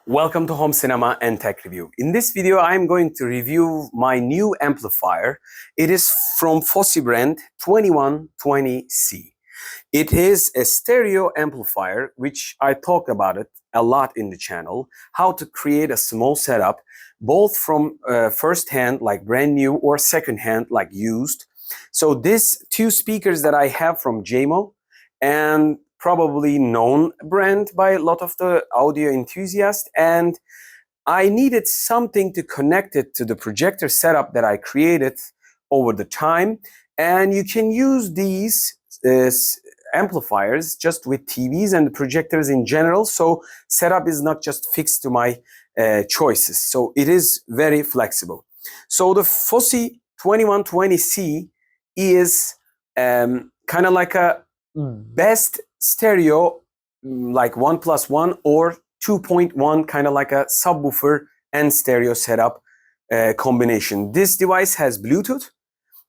Welcome to Home Cinema and Tech Review. In this video, I'm going to review my new amplifier. It is from Fosi brand 2120C. It is a stereo amplifier, which I talked about it a lot in the channel, how to create a small setup, both from first hand, like brand new, or second hand, like used. So these two speakers that I have from Jamo, and probably known brand by a lot of the audio enthusiasts, and I needed something to connect it to the projector setup that I created over the time. And you can use these amplifiers just with TVs and projectors in general, so setup is not just fixed to my choices, so it is very flexible. So the Fosi 2120C is kind of like a best stereo, like 1+1 or 2.1, kind of like a subwoofer and stereo setup combination. This device has Bluetooth,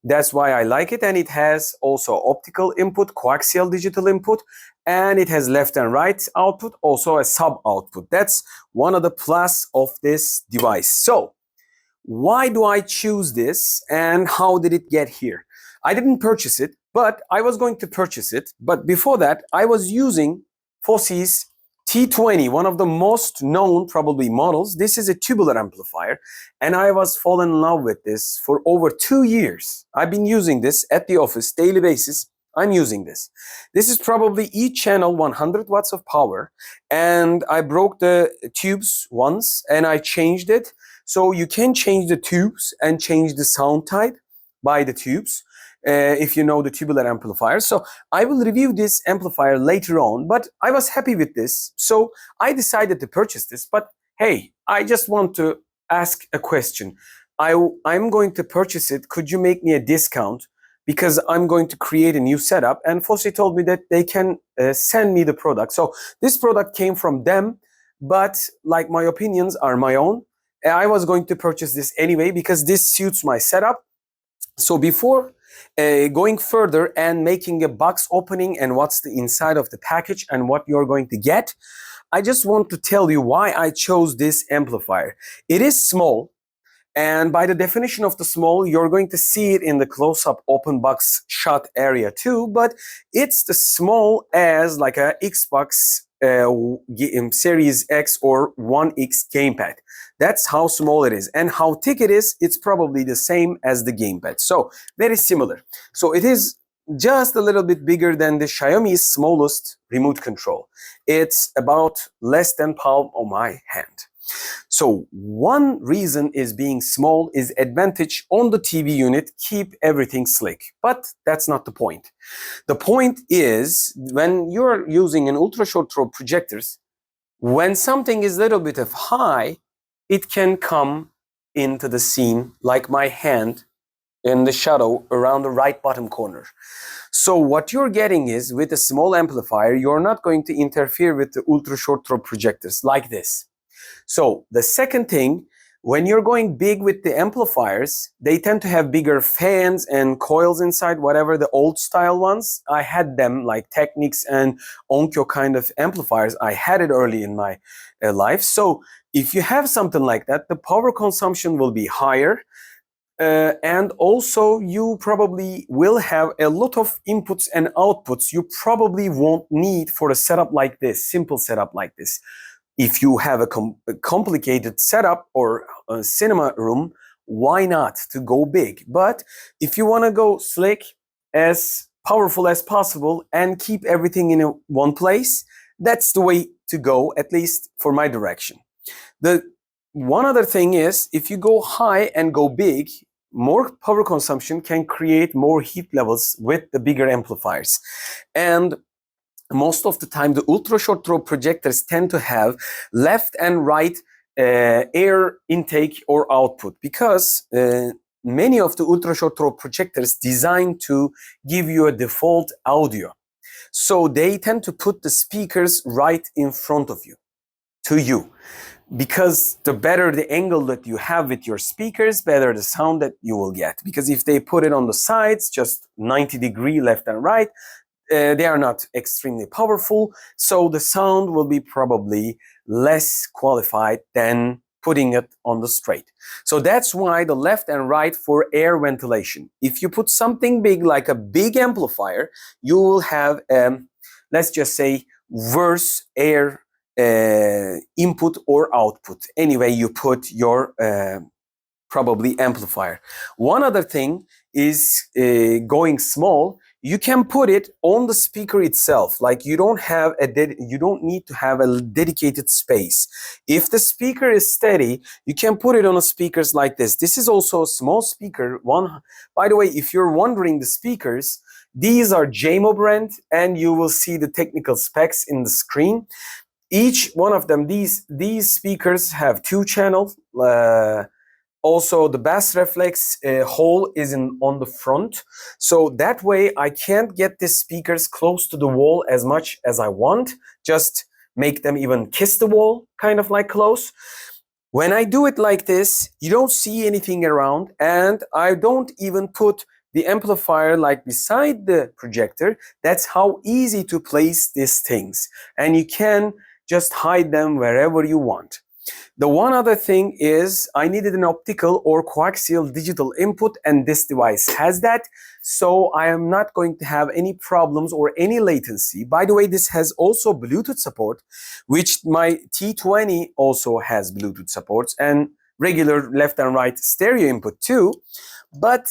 that's why I like it, and it has also optical input, coaxial digital input, and it has left and right output, also a sub output. That's one of the plus of this device. So why do I choose this and how did it get here? I didn't purchase it, but I was going to purchase it. But before that, I was using Fosi's T20, one of the most known probably models. This is a tubular amplifier, and I was fallen in love with this for over 2 years. I've been using this at the office, daily basis. I'm using this. This is probably each channel 100 watts of power, and I broke the tubes once and I changed it. So you can change the tubes and change the sound type by the tubes. If you know the tubular amplifier. So I will review this amplifier later on, but I was happy with this, so I decided to purchase this. But hey, I just want to ask a question. I'm going to purchase it. Could you make me a discount? Because I'm going to create a new setup, and Fosi told me that they can send me the product. So this product came from them, but like my opinions are my own. I was going to purchase this anyway because this suits my setup. So before going further and making a box opening and what's the inside of the package and what you're going to get, I just want to tell you why I chose this amplifier. It is small, and by the definition of the small, you're going to see it in the close-up open box shot area too, but it's the small as like a Xbox Series X or 1X gamepad. That's how small it is. And how thick it is, it's probably the same as the gamepad. So very similar. So it is just a little bit bigger than the Xiaomi's smallest remote control. It's about less than palm of my hand. So one reason is being small is advantage on the TV unit, keep everything slick. But that's not the point. The point is when you're using an ultra short throw projectors, when something is a little bit of high, it can come into the scene like my hand in the shadow around the right bottom corner. So what you're getting is with a small amplifier, you're not going to interfere with the ultra short throw projectors like this. So the second thing, when you're going big with the amplifiers, they tend to have bigger fans and coils inside, whatever the old style ones. I had them like Technics and Onkyo kind of amplifiers. I had it early in my life. So if you have something like that, the power consumption will be higher. And also you probably will have a lot of inputs and outputs you probably won't need for a setup like this, simple setup like this. If you have a complicated setup or a cinema room, why not to go big? But if you want to go slick, as powerful as possible, and keep everything in one place, that's the way to go, at least for my direction. The one other thing is, if you go high and go big, more power consumption can create more heat levels with the bigger amplifiers. And most of the time, the ultra short throw projectors tend to have left and right air intake or output, because many of the ultra short throw projectors designed to give you a default audio. So they tend to put the speakers right in front of you, to you. Because the better the angle that you have with your speakers, better the sound that you will get. Because if they put it on the sides, just 90-degree left and right, they are not extremely powerful, so the sound will be probably less qualified than putting it on the straight. So that's why the left and right for air ventilation. If you put something big like a big amplifier, you will have, let's just say, worse air input or output. Anyway, you put your probably amplifier. One other thing is going small. You can put it on the speaker itself. Like you don't need to have a dedicated space. If the speaker is steady, you can put it on a speakers like this. This is also a small speaker. By the way, if you're wondering the speakers, these are Jamo brand, and you will see the technical specs in the screen. Each one of them, these speakers have 2 channels. Also, the bass reflex hole is on the front. So that way I can't get the speakers close to the wall as much as I want. Just make them even kiss the wall, kind of like close. When I do it like this, you don't see anything around, and I don't even put the amplifier like beside the projector. That's how easy to place these things. And you can just hide them wherever you want. The one other thing is I needed an optical or coaxial digital input, and this device has that. So I am not going to have any problems or any latency. By the way, this has also Bluetooth support, which my T20 also has Bluetooth supports, and regular left and right stereo input too. But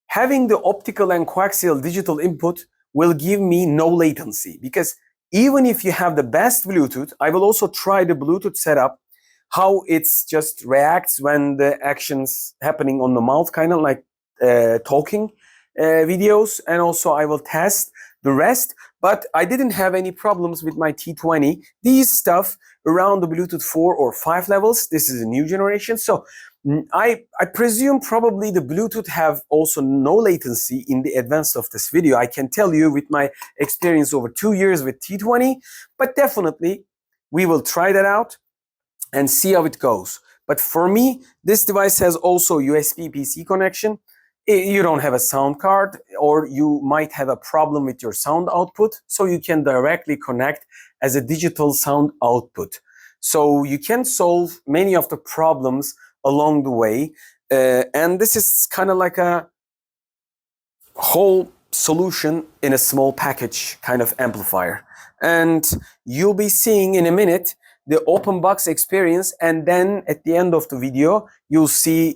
having the optical and coaxial digital input will give me no latency, because even if you have the best Bluetooth, I will also try the Bluetooth setup, how it's just reacts when the action's happening on the mouth, kind of like talking videos, and also I will test the rest. But I didn't have any problems with my T20. These stuff around the Bluetooth 4 or 5 levels, this is a new generation. So I presume probably the Bluetooth have also no latency in the advance of this video. I can tell you with my experience over 2 years with T20, but definitely we will try that out and see how it goes. But for me, this device has also USB PC connection. You don't have a sound card, or you might have a problem with your sound output, so you can directly connect as a digital sound output. So you can solve many of the problems along the way. And this is kind of like a whole solution in a small package kind of amplifier. And you'll be seeing in a minute the open box experience, and then at the end of the video you'll see,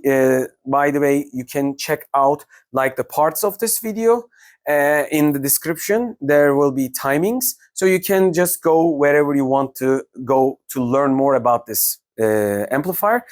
by the way, you can check out like the parts of this video. In the description there will be timings, so you can just go wherever you want to go to learn more about this amplifier.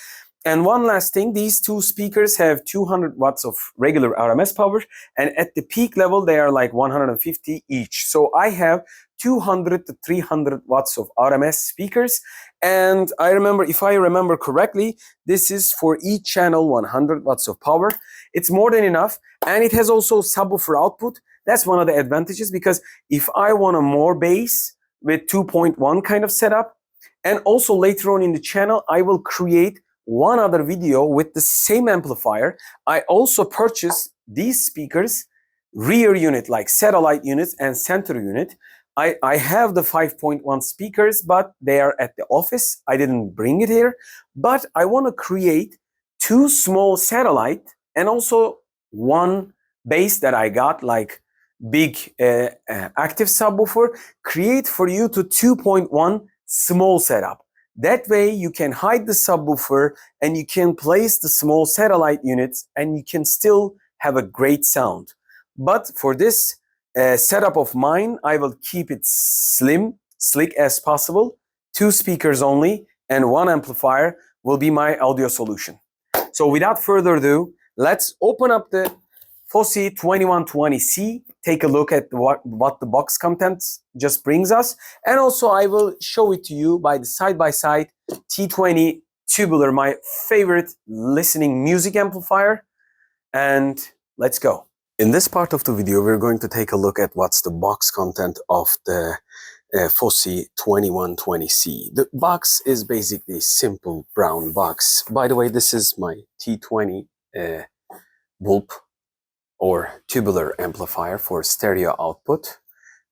And one last thing, these 2 speakers have 200 watts of regular RMS power, and at the peak level they are like 150 each. So I have 200 to 300 watts of RMS speakers. And I remember, if I remember correctly, this is for each channel 100 watts of power. It's more than enough, and it has also subwoofer output. That's one of the advantages, because if I want a more bass with 2.1 kind of setup, and also later on in the channel I will create one other video with the same amplifier. I also purchased these speakers, rear unit like satellite units and center unit. I have the 5.1 speakers, but they are at the office. I didn't bring it here, but I want to create 2 small satellite and also 1 bass that I got, like big active subwoofer, create for you to 2.1 small setup. That way you can hide the subwoofer and you can place the small satellite units, and you can still have a great sound. But for this setup of mine, I will keep it slick as possible. 2 speakers only and 1 amplifier will be my audio solution. So without further ado, let's open up the Fosi 2120C, take a look at what the box contents just brings us. And also I will show it to you by the side-by-side T20 tubular, my favorite listening music amplifier. And let's go. In this part of the video, we're going to take a look at what's the box content of the Fosi 2120C. The box is basically a simple brown box. By the way, this is my T20 bulb or tubular amplifier for stereo output,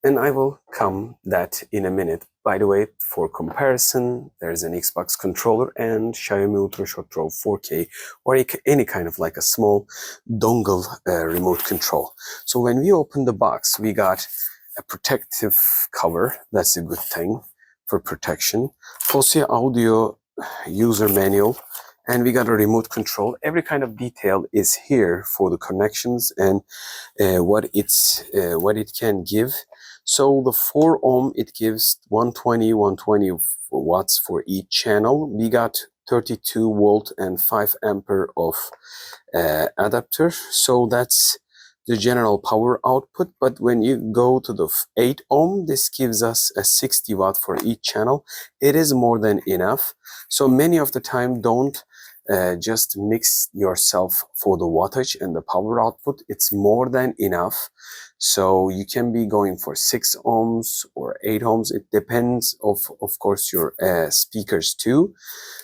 and I will come that in a minute. By the way, for comparison, there's an Xbox controller and Xiaomi Ultra Short Draw 4K or any kind of like a small dongle remote control. So when we open the box, we got a protective cover. That's a good thing for protection. Fosi audio user manual, and we got a remote control. Every kind of detail is here for the connections and what it can give. So the 4 ohm, it gives 120 watts for each channel. We got 32 volt and 5 ampere of adapter. So that's the general power output. But when you go to the 8 ohm, this gives us a 60 watt for each channel. It is more than enough. So many of the time, don't just mix yourself for the wattage and the power output. It's more than enough. So you can be going for 6 ohms or 8 ohms. It depends of course your speakers too.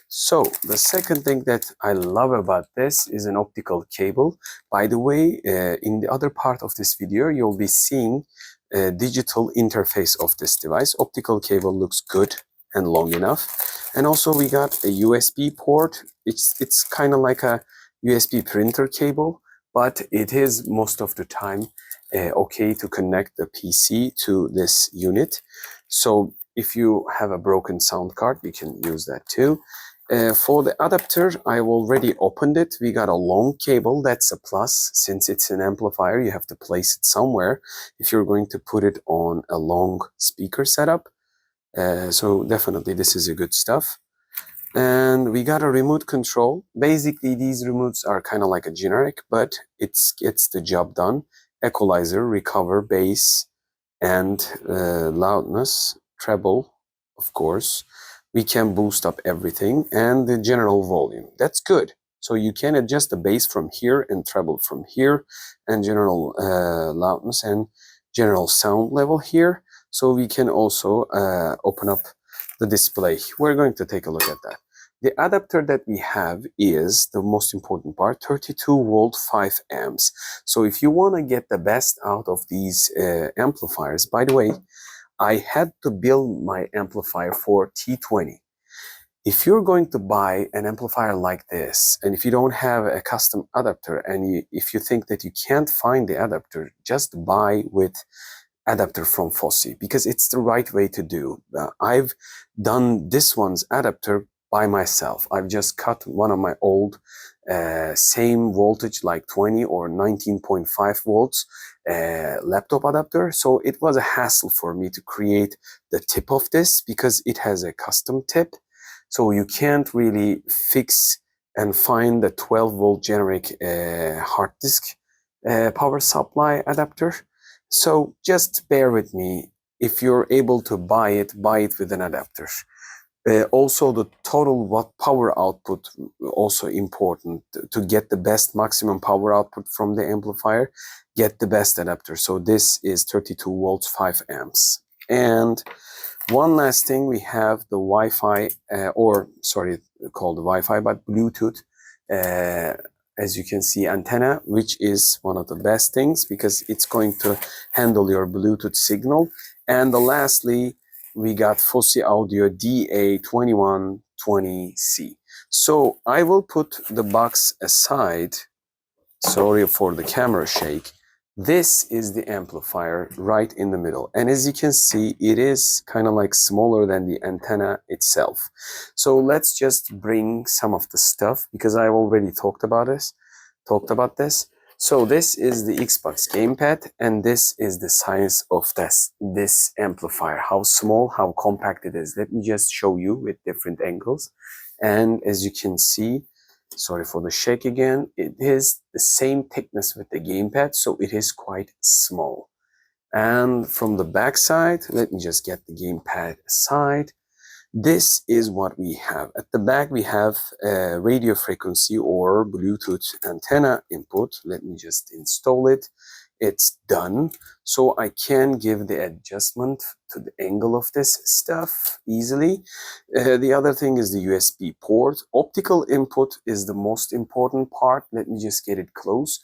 So the second thing that I love about this is an optical cable. By the way, in the other part of this video, you'll be seeing a digital interface of this device. Optical cable looks good and long enough. And also we got a USB port. It's kind of like a USB printer cable, but it is most of the time okay to connect the PC to this unit. So if you have a broken sound card, you can use that too. For the adapter, I already opened it. We got a long cable. That's a plus. Since it's an amplifier, you have to place it somewhere if you're going to put it on a long speaker setup. So definitely this is a good stuff. And we got a remote control. Basically, these remotes are kind of like a generic, but it gets the job done. Equalizer, recover, bass, and loudness, treble, of course. We can boost up everything and the general volume. That's good. So you can adjust the bass from here and treble from here and general loudness and general sound level here. So we can also open up the display. We're going to take a look at that. The adapter that we have is the most important part, 32 volt 5 amps. So if you want to get the best out of these amplifiers, by the way, I had to build my amplifier for T20. If you're going to buy an amplifier like this, and if you don't have a custom adapter, and if you think that you can't find the adapter, just buy with adapter from Fosi, because it's the right way to do. I've done this one's adapter by myself. I've just cut one of my old same voltage like 20 or 19.5 volts laptop adapter. So it was a hassle for me to create the tip of this because it has a custom tip. So you can't really fix and find the 12 volt generic hard disk power supply adapter. So just bear with me. If you're able to buy it with an adapter. Also the total watt power output, also important to get the best maximum power output from the amplifier, get the best adapter. So this is 32 volts 5 amps. And one last thing, we have the Wi-Fi called Wi-Fi, but Bluetooth as you can see antenna, which is one of the best things because it's going to handle your Bluetooth signal. And lastly, we got Fosi Audio DA2120C. So I will put the box aside. Sorry for the camera shake. This is the amplifier right in the middle. And as you can see, it is kind of like smaller than the antenna itself. So let's just bring some of the stuff because I've already talked about this. So this is the Xbox gamepad, and this is the size of this amplifier. How small, how compact it is. Let me just show you with different angles. And as you can see, sorry for the shake again, it is the same thickness with the gamepad, so it is quite small. And from the back side, let me just get the gamepad aside. This is what we have. At the back, we have a radio frequency or Bluetooth antenna input. Let me just install it. It's done. So I can give the adjustment to the angle of this stuff easily. The other thing is the USB port. Optical input is the most important part. Let me just get it close.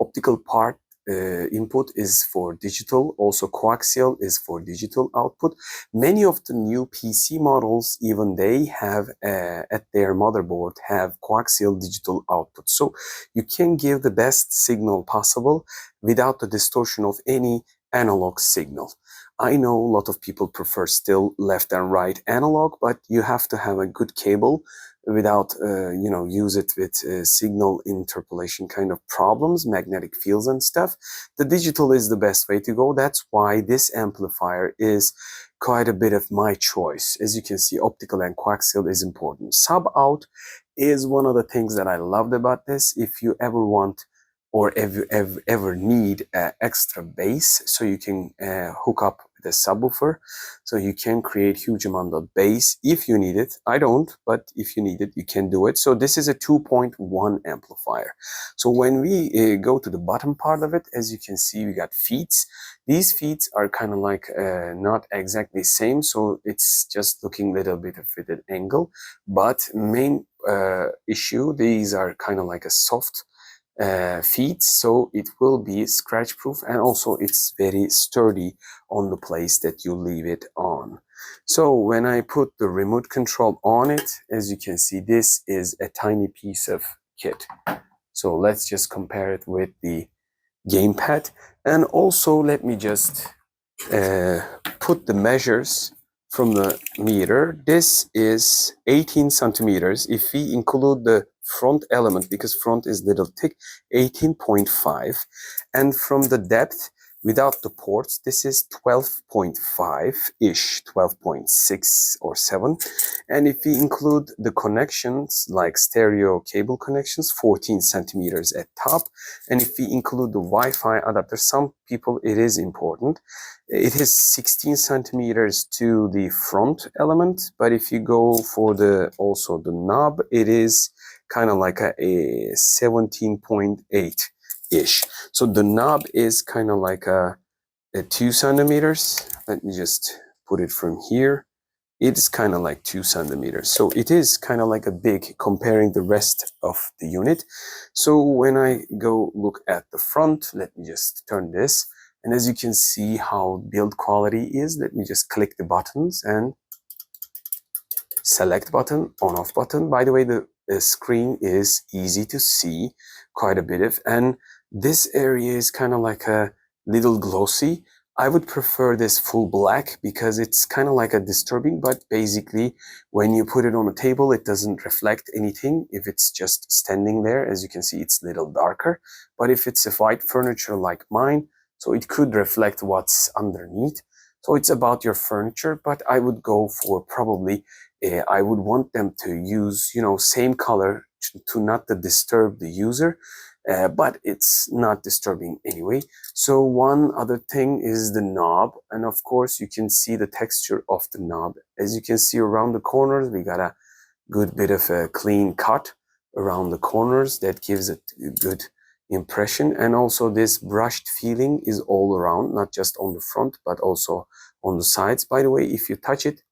Optical part input is for digital, also coaxial is for digital output. Many of the new PC models, even they have at their motherboard have coaxial digital output. So you can give the best signal possible without the distortion of any analog signal. I know a lot of people prefer still left and right analog, but you have to have a good cable without, use it with signal interpolation kind of problems, magnetic fields and stuff. The digital is the best way to go. That's why this amplifier is quite a bit of my choice. As you can see, optical and coaxial is important. Sub out is one of the things that I loved about this. If you ever want or ever need extra bass, so you can hook up the subwoofer, so you can create huge amount of bass if you need it. I don't, but if you need it, you can do it. So this is a 2.1 amplifier. So when we go to the bottom part of it, as you can see, we got feet. These feet are kind of like not exactly same, so it's just looking a little bit of at an angle. But main issue, these are kind of like a soft feet, so it will be scratch proof, and also it's very sturdy on the place that you leave it on. So when I put the remote control on it, as you can see, this is a tiny piece of kit. So let's just compare it with the gamepad, and also let me just put the measures from the meter. This is 18 centimeters. If we include the front element, because front is little thick, 18.5. And from the depth, without the ports, this is 12.5-ish, 12.6 or 7. And if we include the connections, like stereo cable connections, 14 centimeters at top. And if we include the Wi-Fi adapter, some people it is important. It is 16 centimeters to the front element, but if you go for the also the knob, it is kind of like a 17.8-ish. So the knob is kind of like a 2 centimeters. Let me just put it from here. It's kind of like 2 centimeters. So it is kind of like a big comparing the rest of the unit. So when I go look at the front, let me just turn this. And as you can see how build quality is, let me just click the buttons and select button, on off button. By the way, the screen is easy to see quite a bit of, and this area is kind of like a little glossy. I would prefer this full black because it's kind of like a disturbing, but basically when you put it on a table, it doesn't reflect anything. If it's just standing there, as you can see, it's a little darker. But if it's a white furniture like mine, so it could reflect what's underneath. So it's about your furniture, but I would go for probably, I would want them to use, same color to not to disturb the user, but it's not disturbing anyway. So one other thing is the knob. And of course, you can see the texture of the knob. As you can see around the corners, we got a good bit of a clean cut around the corners that gives it a good impression. And also this brushed feeling is all around, not just on the front, but also on the sides. By the way, if you touch it,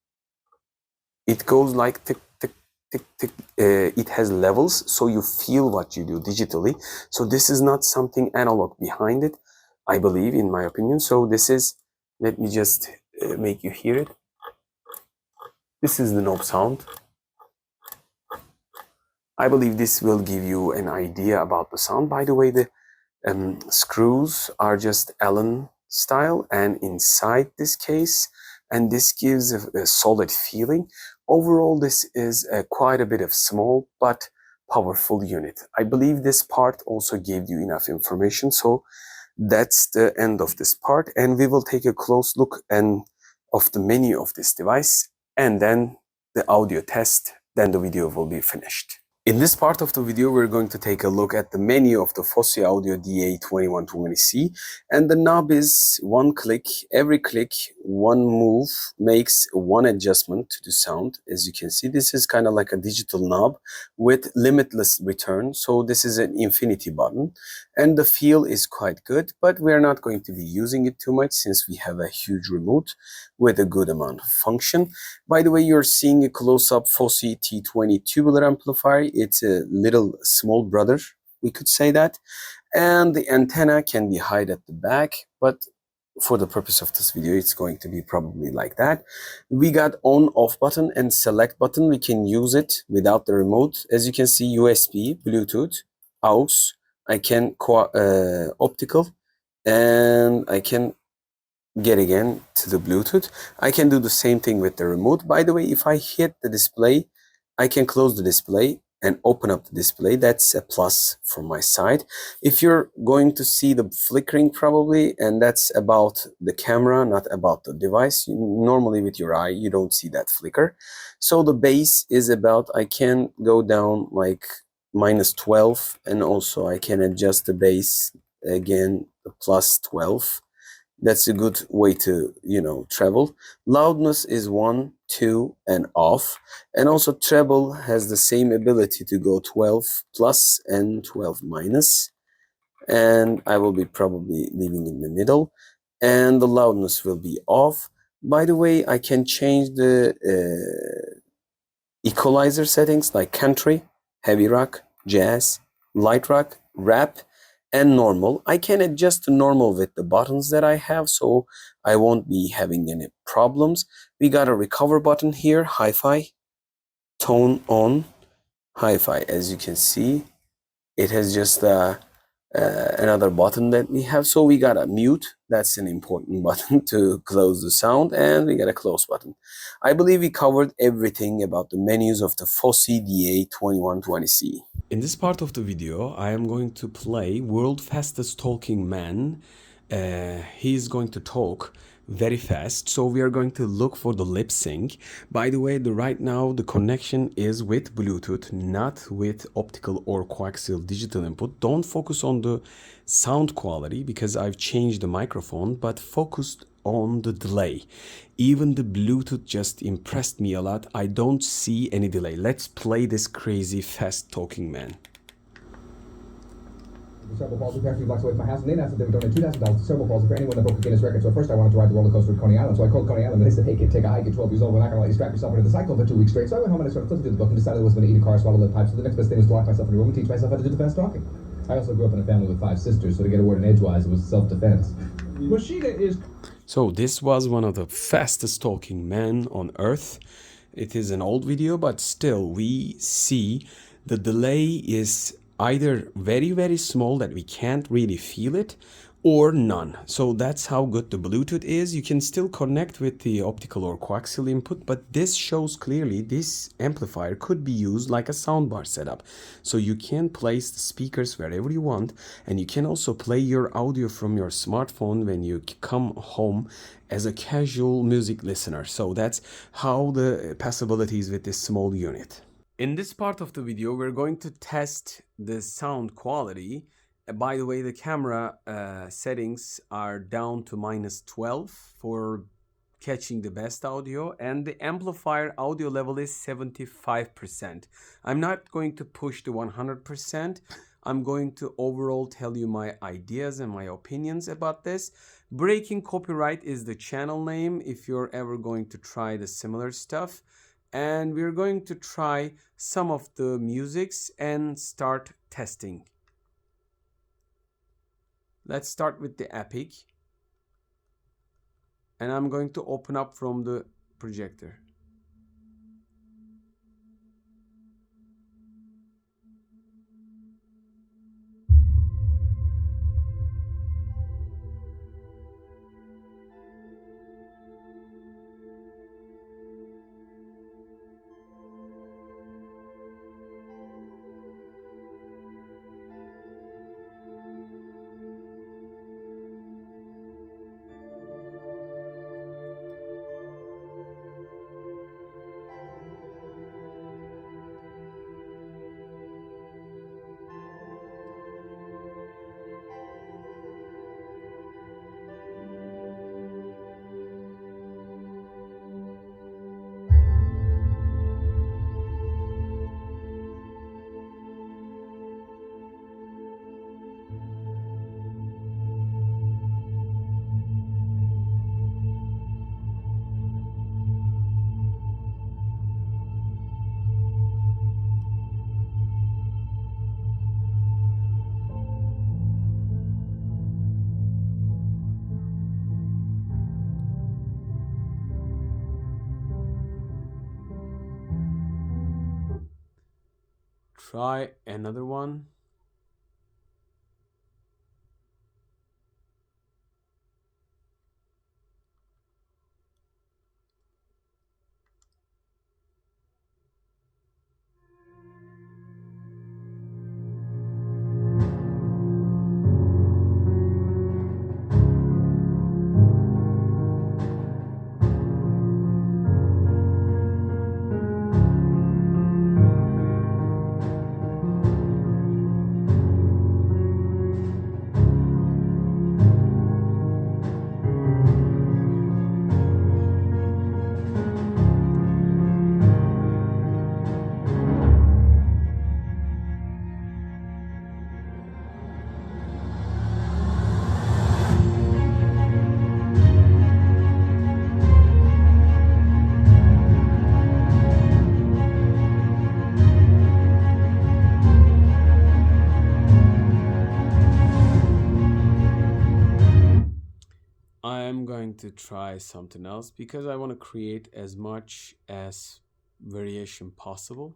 it goes like tick, tick, tick, tick. It has levels, so you feel what you do digitally. So this is not something analog behind it, I believe, in my opinion. So this is, let me just make you hear it. This is the knob sound. I believe this will give you an idea about the sound. By the way, the screws are just Allen style and inside this case, and this gives a solid feeling. Overall, this is quite a bit of small but powerful unit. I believe this part also gave you enough information, so that's the end of this part, and we will take a close look of the menu of this device, and then the audio test, then the video will be finished. In this part of the video, we're going to take a look at the menu of the Fosi Audio DA2120C, and the knob is one click. Every click, one move makes one adjustment to the sound. As you can see, this is kind of like a digital knob with limitless return. So this is an infinity button, and the feel is quite good, but we're not going to be using it too much since we have a huge remote with a good amount of function. By the way, you're seeing a close-up Fosi T20 tubular amplifier. It's a little small brother, we could say that. and the antenna can be hid at the back, but for the purpose of this video it's going to be probably like that. We got on off button and select button. We can use it without the remote. As you can see, USB, Bluetooth, aux, I can optical, and I can get again to the Bluetooth. I can do the same thing with the remote. By the way, if I hit the display, I can close the display and open up the display. That's a plus from my side. If you're going to see the flickering probably, and that's about the camera, not about the device. Normally with your eye, you don't see that flicker. So the bass is about, I can go down like -12, and also I can adjust the bass again, +12. That's a good way to, travel. Loudness is 1, 2, and off. And also treble has the same ability to go 12 plus and 12 minus. And I will be probably leaving in the middle. And the loudness will be off. By the way, I can change the equalizer settings like country, heavy rock, jazz, light rock, rap, and normal. I can adjust to normal with the buttons that I have, so I won't be having any problems. We got a recover button here, hi-fi, tone on, hi-fi. As you can see, it has just another button that we have. So we got a mute, that's an important button to close the sound, and we got a close button. I believe we covered everything about the menus of the Fosi DA2120C. In this part of the video, I am going to play world fastest talking man. He is going to talk very fast, so we are going to look for the lip sync. By the way, right now the connection is with Bluetooth, not with optical or coaxial digital input. Don't focus on the sound quality because I've changed the microphone, but focused on the delay. Even the Bluetooth just impressed me a lot. I don't see any delay. Let's play this crazy fast talking man. Cerebral palsy, a few blocks away from my house, and they announced that they would donate $2,000 to cerebral palsy for anyone that broke the Guinness record. So at first I wanted to ride the roller coaster at Coney Island, so I called Coney Island, and they said, "Hey kid, take a hike at 12 years old. We're not going to let you strap yourself into the cycle for 2 weeks straight." So I went home and I started flipping through the book and decided I was going to eat a car, swallow lead pipe. So the next best thing was to lock myself in a room and teach myself how to do the fast talking. I also grew up in a family with 5 sisters, so to get a word in edgewise, it was self-defense. Machina is... So this was one of the fastest talking men on earth. It is an old video, but still we see the delay is either very, very small that we can't really feel it, or none. So that's how good the Bluetooth is. You can still connect with the optical or coaxial input, but this shows clearly this amplifier could be used like a soundbar setup. So you can place the speakers wherever you want, and you can also play your audio from your smartphone when you come home as a casual music listener. So that's how the possibilities with this small unit. In this part of the video, we're going to test the sound quality. By the way, the camera settings are down to -12 for catching the best audio, and the amplifier audio level is 75%. I'm not going to push the 100%. I'm going to overall tell you my ideas and my opinions about this. Breaking Copyright is the channel name if you're ever going to try the similar stuff. And we're going to try some of the musics and start testing. Let's start with the Epic. And I'm going to open up from the projector. try another one. I'm going to try something else because I want to create as much as variation possible.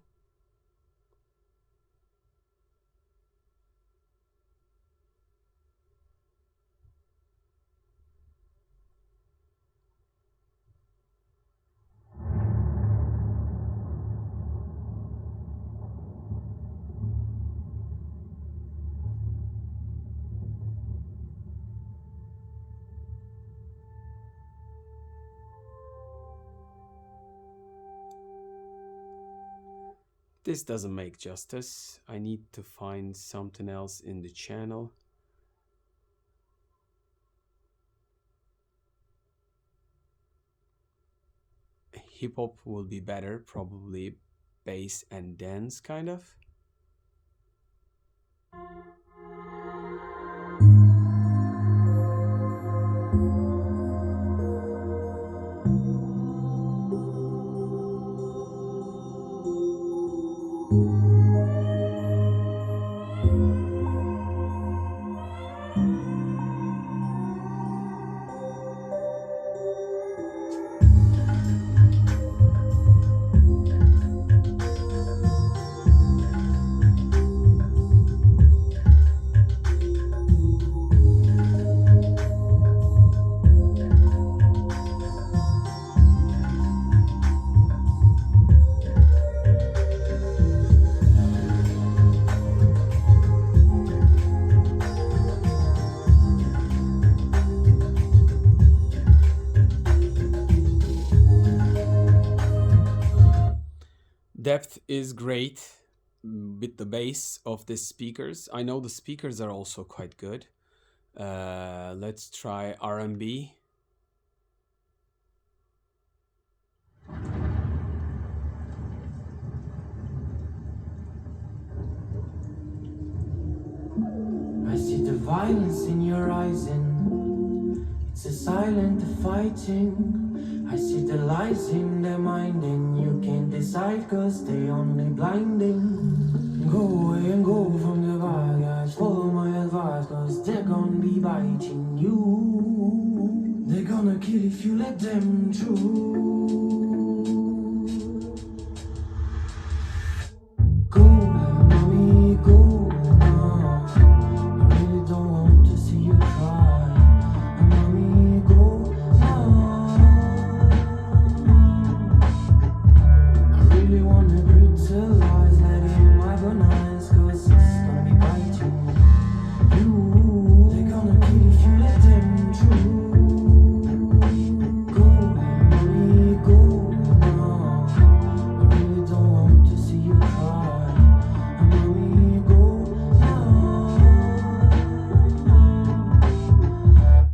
This doesn't make justice. I need to find something else in the channel. Hip hop will be better, probably bass and dance kind of. Depth is great with the bass of the speakers. I know the speakers are also quite good. Let's try R&B. I see the violence in your eyes and it's a silent fighting. I see the lies in their mind and you can't decide cause they only blinding. Go away and go from the bad guys, follow my advice cause they're gonna be biting you. They're gonna kill if you let them through. Go, mommy, go now. I really don't want to see you cry. Mommy, go now. I really wanna brutalize, let him agonize, cause it's gonna be biting you. They're gonna kill if you let them through. Go, mommy, go now. I really don't want to see you cry. Mommy, go now.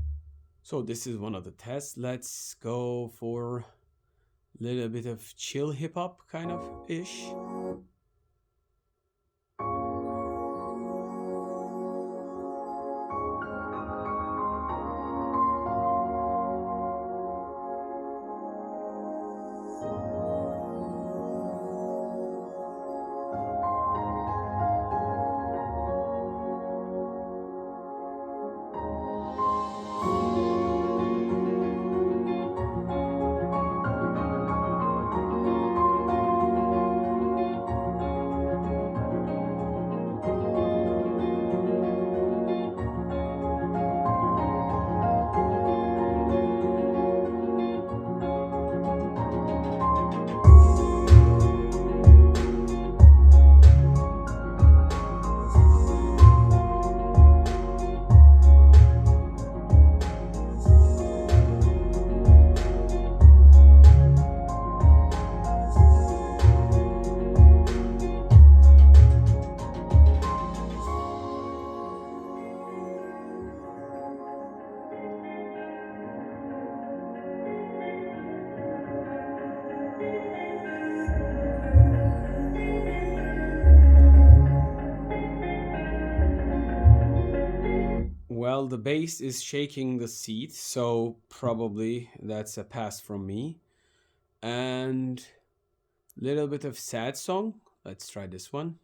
So this is one of the tests. Let's go for a little bit of chill hip hop kind of ish. Well, the bass is shaking the seat, so probably that's a pass from me. And a little bit of sad song. Let's try this one.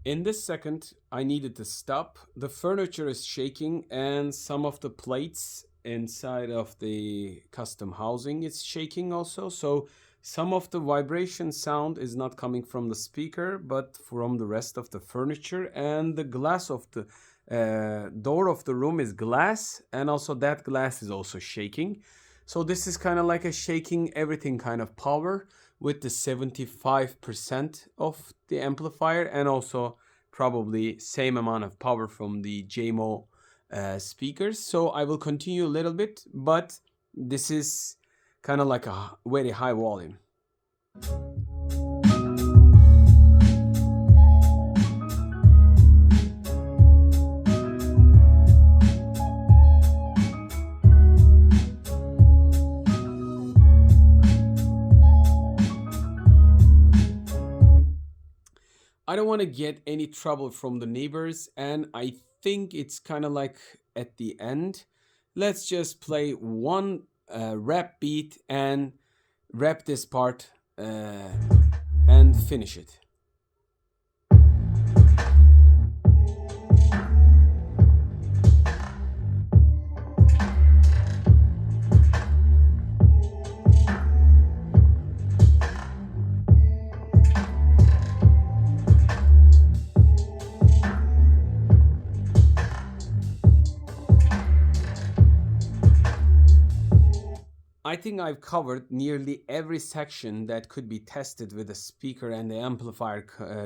In this second, I needed to stop. The furniture is shaking and some of the plates inside of the custom housing is shaking also. So some of the vibration sound is not coming from the speaker, but from the rest of the furniture. And the glass of the door of the room is glass, and also that glass is also shaking. So this is kind of like a shaking everything kind of power with the 75% of the amplifier, and also probably same amount of power from the Jamo speakers. So I will continue a little bit, but this is kind of like a very high volume. I don't want to get any trouble from the neighbors, and I think it's kind of like at the end. Let's just play one rap beat and rap this part and finish it. I think I've covered nearly every section that could be tested with the speaker and the amplifier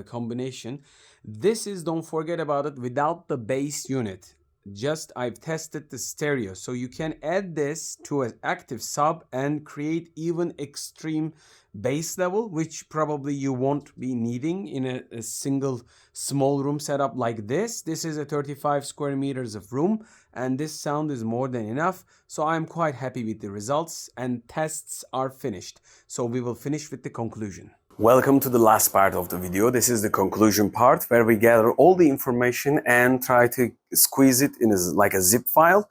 combination. This is, don't forget about it, without the bass unit. Just I've tested the stereo. So you can add this to an active sub and create even extreme bass level, which probably you won't be needing in a single small room setup like this. This is a 35 square meters of room, and this sound is more than enough. So I'm quite happy with the results, and tests are finished. So we will finish with the conclusion. Welcome to the last part of the video. This is the conclusion part where we gather all the information and try to squeeze it in like a zip file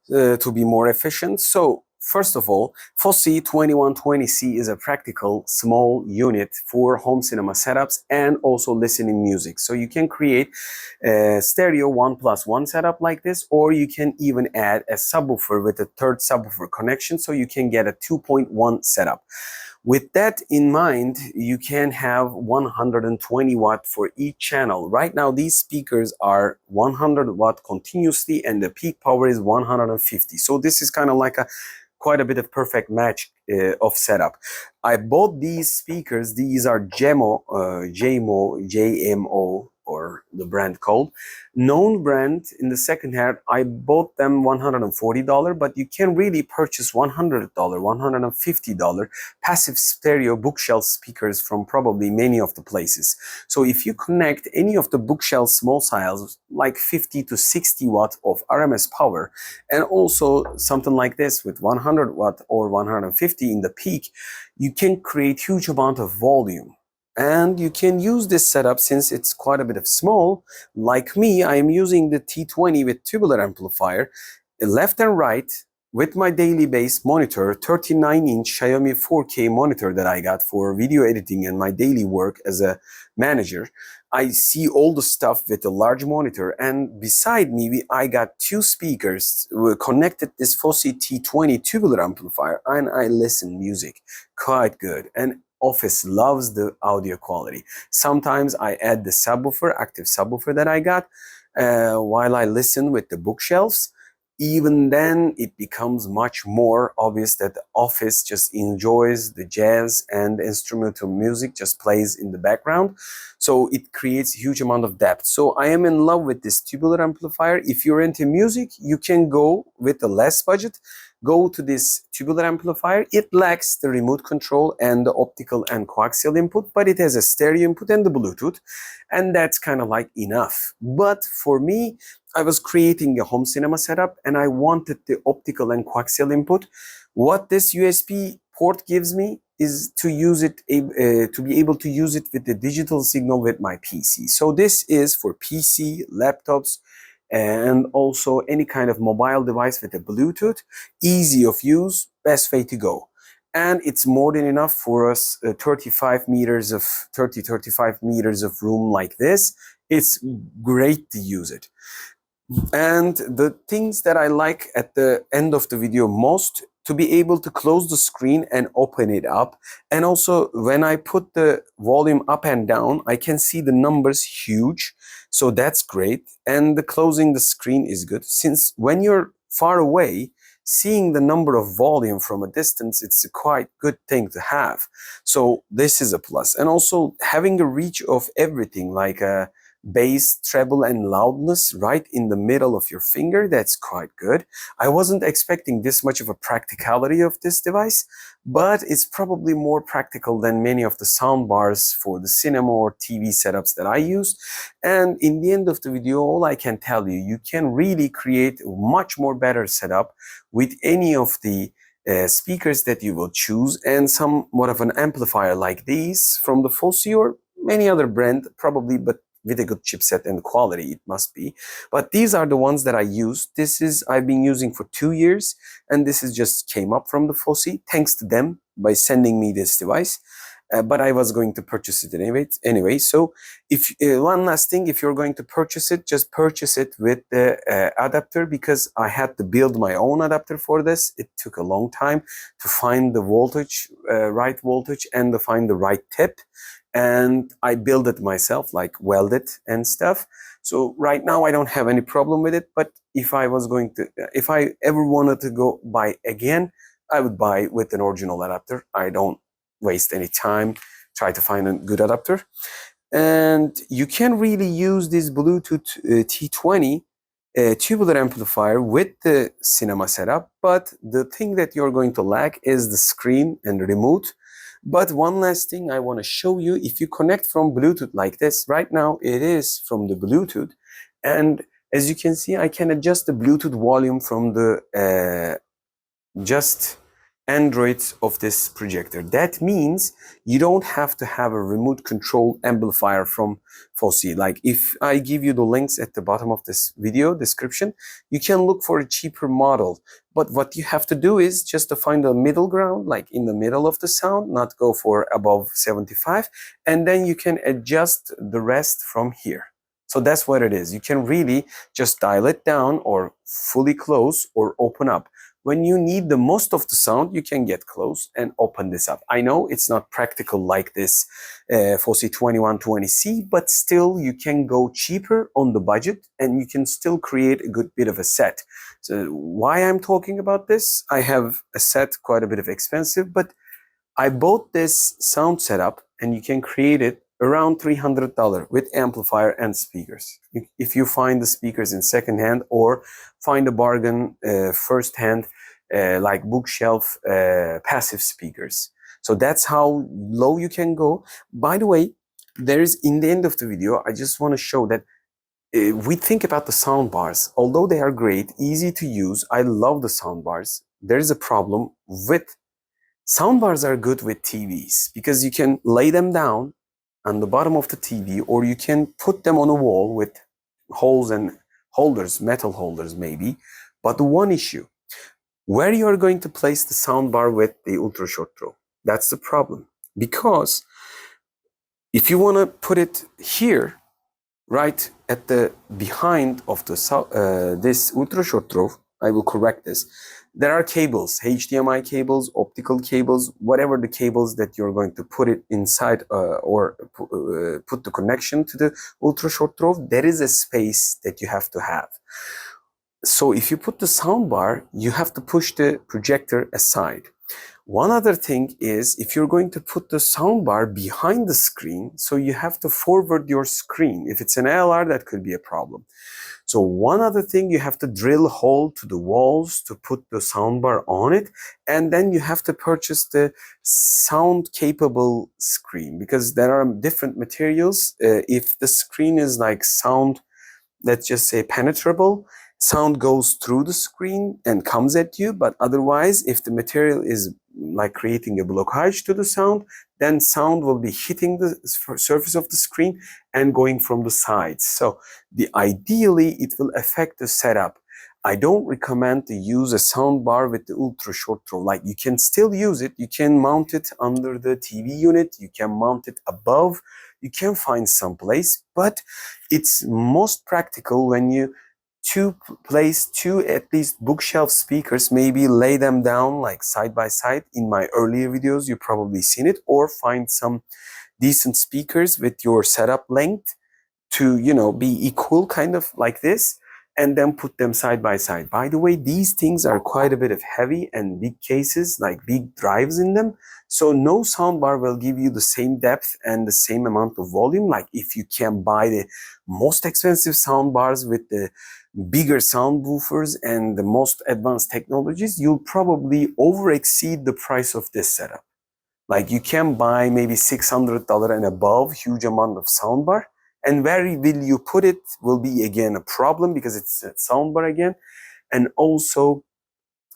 to be more efficient. So first of all, Fosi 2120C is a practical small unit for home cinema setups and also listening music. So you can create a stereo 1+1 setup like this, or you can even add a subwoofer with a third subwoofer connection, so you can get a 2.1 setup. With that in mind, you can have 120 watt for each channel. Right now, these speakers are 100 watt continuously, and the peak power is 150. So this is kind of like quite a bit of perfect match of setup. I bought these speakers. These are Jamo, JMO, or the brand called. Known brand. In the second hand, I bought them $140, but you can really purchase $100, $150 passive stereo bookshelf speakers from probably many of the places. So if you connect any of the bookshelf small size, like 50 to 60 watt of RMS power, and also something like this with 100 watt or 150 in the peak, you can create huge amount of volume. And you can use this setup since it's quite a bit of small. Like me, I am using the T20 with tubular amplifier, left and right, with my daily bass monitor, 39-inch Xiaomi 4K monitor that I got for video editing and my daily work as a manager. I see all the stuff with a large monitor, and beside me, I got two speakers connected this Fosi T20 tubular amplifier, and I listen music quite good. And Office loves the audio quality. Sometimes I add the subwoofer, active subwoofer that I got while I listen with the bookshelves. even then it becomes much more obvious that the office just enjoys the jazz and instrumental music just plays in the background. So it creates a huge amount of depth. So I am in love with this tubular amplifier. If you're into music, you can go with a less budget. Go to this tubular amplifier. It lacks the remote control and the optical and coaxial input, but it has a stereo input and the Bluetooth, and that's kind of like enough. But for me, I was creating a home cinema setup and I wanted the optical and coaxial input. What this USB port gives me is to use it, to be able to use it with the digital signal with my PC. So this is for PC, laptops, and also any kind of mobile device with a Bluetooth. Easy of use, best way to go. And it's more than enough for us 35 meters of room like this. It's great to use it. And the things that I like at the end of the video most, to be able to close the screen and open it up. And also when I put the volume up and down, I can see the numbers huge. So that's great. And the closing the screen is good, since when you're far away, seeing the number of volume from a distance, it's a quite good thing to have. So this is a plus. And also having a reach of everything, like a bass, treble, and loudness right in the middle of your finger, that's quite good. I wasn't expecting this much of a practicality of this device, but it's probably more practical than many of the sound bars for the cinema or TV setups that I use. And in the end of the video, all I can tell you, you can really create a much more better setup with any of the speakers that you will choose, and somewhat of an amplifier like these from the Fosi or any other brand probably, but with a good chipset and quality, it must be. But these are the ones that I use. This is I've been using for 2 years, and this is just came up from the Fosi, thanks to them by sending me this device. But I was going to purchase it anyway. So if one last thing, if you're going to purchase it, just purchase it with the adapter, because I had to build my own adapter for this. It took a long time to find the voltage, right voltage, and to find the right tip. And I built it myself, like weld it and stuff. So right now I don't have any problem with it. But if I ever wanted to go buy again, I would buy with an original adapter. I don't waste any time, try to find a good adapter. And you can really use this Bluetooth T20 tubular amplifier with the cinema setup. But the thing that you're going to lack is the screen and the remote. But one last thing I want to show you, if you connect from Bluetooth like this, right now it is from the Bluetooth. And as you can see, I can adjust the Bluetooth volume from the just Androids of this projector. That means you don't have to have a remote control amplifier from Fosi. Like if I give you the links at the bottom of this video description, you can look for a cheaper model. But what you have to do is just to find a middle ground, like in the middle of the sound, not go for above 75, and then you can adjust the rest from here. So that's what it is. You can really just dial it down or fully close or open up. When you need the most of the sound, you can get close and open this up. I know it's not practical like this Fosi 2120C, but still you can go cheaper on the budget and you can still create a good bit of a set. So why I'm talking about this, I have a set quite a bit of expensive, but I bought this sound setup and you can create it around $300 with amplifier and speakers. If you find the speakers in second hand or find a bargain first hand, like bookshelf passive speakers. So that's how low you can go. By the way, there's in the end of the video, I just want to show that we think about the sound bars. Although they are great, easy to use, I love the sound bars. There is a problem with sound bars are good with TVs because you can lay them down on the bottom of the TV, or you can put them on a wall with holes and holders, metal holders maybe. But the one issue, where you are going to place the soundbar with the ultra short throw, that's the problem. Because if you want to put it here, right at the behind of the this ultra short throw, I will correct this. There are cables, HDMI cables, optical cables, whatever the cables that you're going to put it inside or put the connection to the ultra short throw, there is a space that you have to have. So if you put the soundbar, you have to push the projector aside. One other thing is if you're going to put the soundbar behind the screen, so you have to forward your screen. If it's an ALR, that could be a problem. So one other thing, you have to drill a hole to the walls to put the soundbar on it, and then you have to purchase the sound capable screen, because there are different materials. If the screen is like sound, let's just say penetrable, sound goes through the screen and comes at you. But otherwise, if the material is like creating a blockage to the sound, then sound will be hitting the surface of the screen and going from the sides. So ideally, it will affect the setup. I don't recommend to use a sound bar with the ultra short throw. Like, you can still use it. You can mount it under the TV unit. You can mount it above. You can find some place, but it's most practical when you place two at least bookshelf speakers, maybe lay them down like side by side. In my earlier videos, you've probably seen it, or find some decent speakers with your setup length to, be equal, kind of like this, and then put them side by side. By the way, these things are quite a bit of heavy and big cases, like big drives in them. So no soundbar will give you the same depth and the same amount of volume. Like if you can buy the most expensive soundbars with the bigger sound woofers and the most advanced technologies, you'll probably over exceed the price of this setup. Like you can buy maybe $600 and above, huge amount of soundbar. And where will you put it will be again a problem, because it's a soundbar again. And also,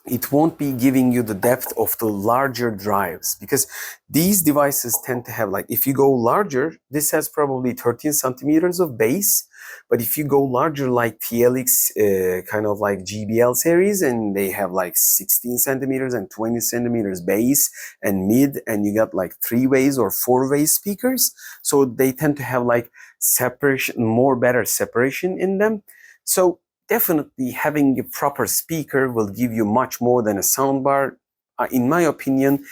it won't be giving you the depth of the larger drives, because these devices tend to have, like, if you go larger, this has probably 13 centimeters of bass. But if you go larger, like TLX, kind of like GBL series, and they have like 16 centimeters and 20 centimeters bass and mid, and you got like 3-ways or 4-way speakers. So they tend to have like separation, more better separation in them. So definitely having a proper speaker will give you much more than a soundbar. In my opinion,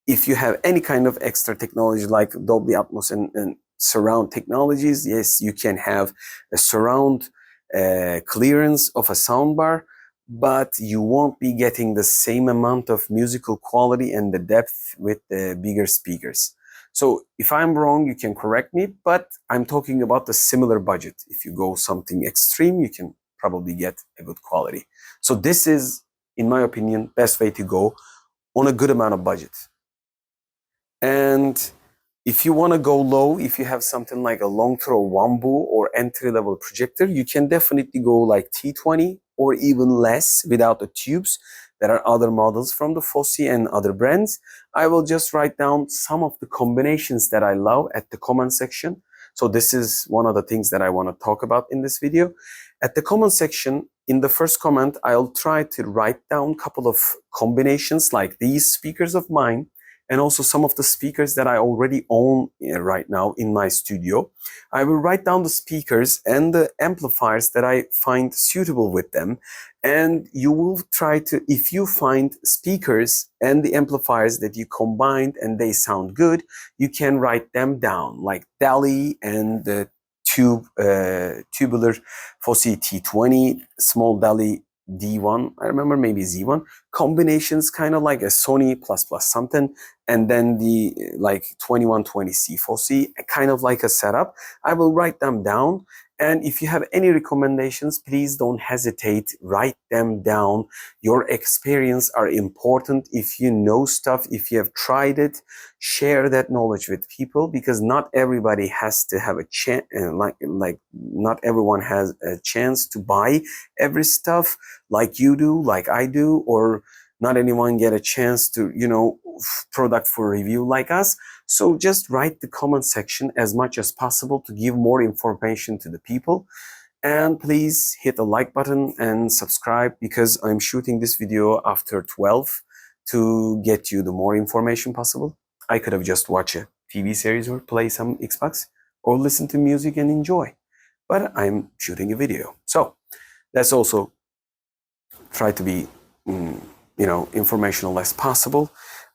if you have any kind of extra technology like Dolby Atmos and surround technologies, yes, you can have a surround clearance of a soundbar, but you won't be getting the same amount of musical quality and the depth with the bigger speakers. So if I'm wrong, you can correct me, but I'm talking about the similar budget. If you go something extreme, you can probably get a good quality. So this is, in my opinion, best way to go on a good amount of budget. And if you want to go low, if you have something like a long throw Wambu or entry-level projector, you can definitely go like T20 or even less without the tubes. There are other models from the Fosi and other brands. I will just write down some of the combinations that I love at the comment section. So this is one of the things that I want to talk about in this video. At the comment section, in the first comment, I'll try to write down a couple of combinations like these speakers of mine, and also some of the speakers that I already own right now in my studio. I will write down the speakers and the amplifiers that I find suitable with them. And you will try to, if you find speakers and the amplifiers that you combined and they sound good, you can write them down, like Dali and the tubular Fosi T20, small Dali D1, I remember, maybe Z1, combinations kind of like a Sony plus something, and then the like 2120C Fosi, kind of like a setup. I will write them down. And if you have any recommendations, please don't hesitate, write them down. Your experience are important. If you know stuff, if you have tried it, share that knowledge with people, because not everybody has to have a chance, like not everyone has a chance to buy every stuff like you do, like I do, or not anyone get a chance to, product for review like us. So just write the comment section as much as possible to give more information to the people. And please hit the like button and subscribe, because I'm shooting this video after 12 to get you the more information possible. I could have just watched a TV series or play some Xbox or listen to music and enjoy, but I'm shooting a video. So let's also try to be, informational as possible.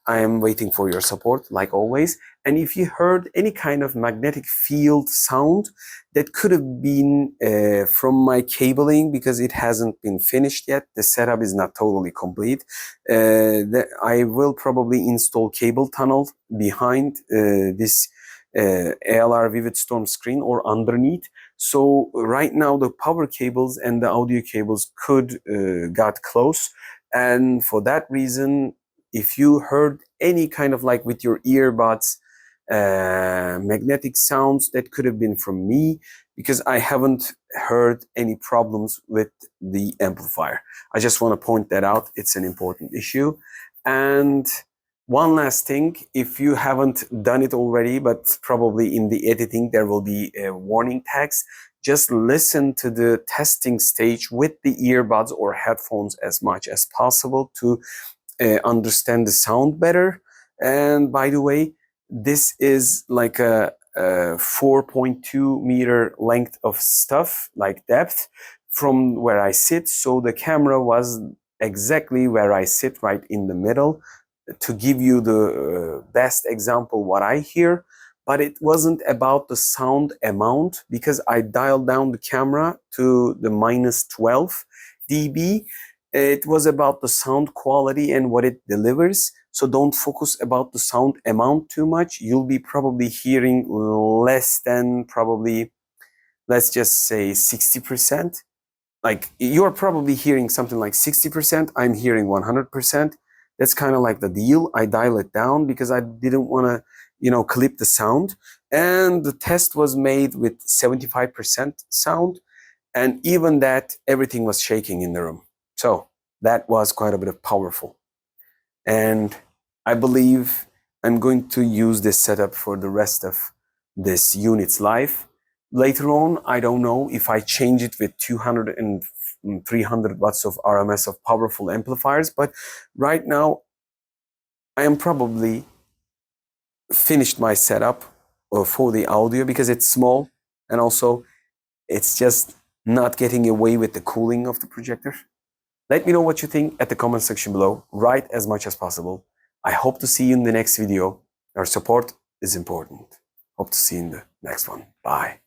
I am waiting for your support, like always. And if you heard any kind of magnetic field sound, that could have been from my cabling, because it hasn't been finished yet. The setup is not totally complete. I will probably install cable tunnel behind this ALR Vivid Storm screen or underneath. So right now the power cables and the audio cables could got close, and for that reason, if you heard any kind of like with your earbuds magnetic sounds, that could have been from me, because I haven't heard any problems with the amplifier. I just want to point that out. It's an important issue. And one last thing, if you haven't done it already, but probably in the editing there will be warning tags, just listen to the testing stage with the earbuds or headphones as much as possible to understand the sound better. And by the way, this is like a 4.2 meter length of stuff, like depth from where I sit. So the camera was exactly where I sit, right in the middle, to give you the best example what I hear. But it wasn't about the sound amount, because I dialed down the camera to the -12 dB. It was about the sound quality and what it delivers. So don't focus about the sound amount too much. You'll be probably hearing less than, probably, let's just say 60%. Like you're probably hearing something like 60%. I'm hearing 100%. That's kind of like the deal. I dial it down because I didn't want to, clip the sound. And the test was made with 75% sound. And even that, everything was shaking in the room. So that was quite a bit of powerful. And I believe I'm going to use this setup for the rest of this unit's life. Later on, I don't know if I change it with 200 and 300 watts of RMS of powerful amplifiers, but right now I am probably finished my setup for the audio, because it's small and also it's just not getting away with the cooling of the projector. Let me know what you think at the comment section below. Write as much as possible. I hope to see you in the next video. Your support is important. Hope to see you in the next one. Bye.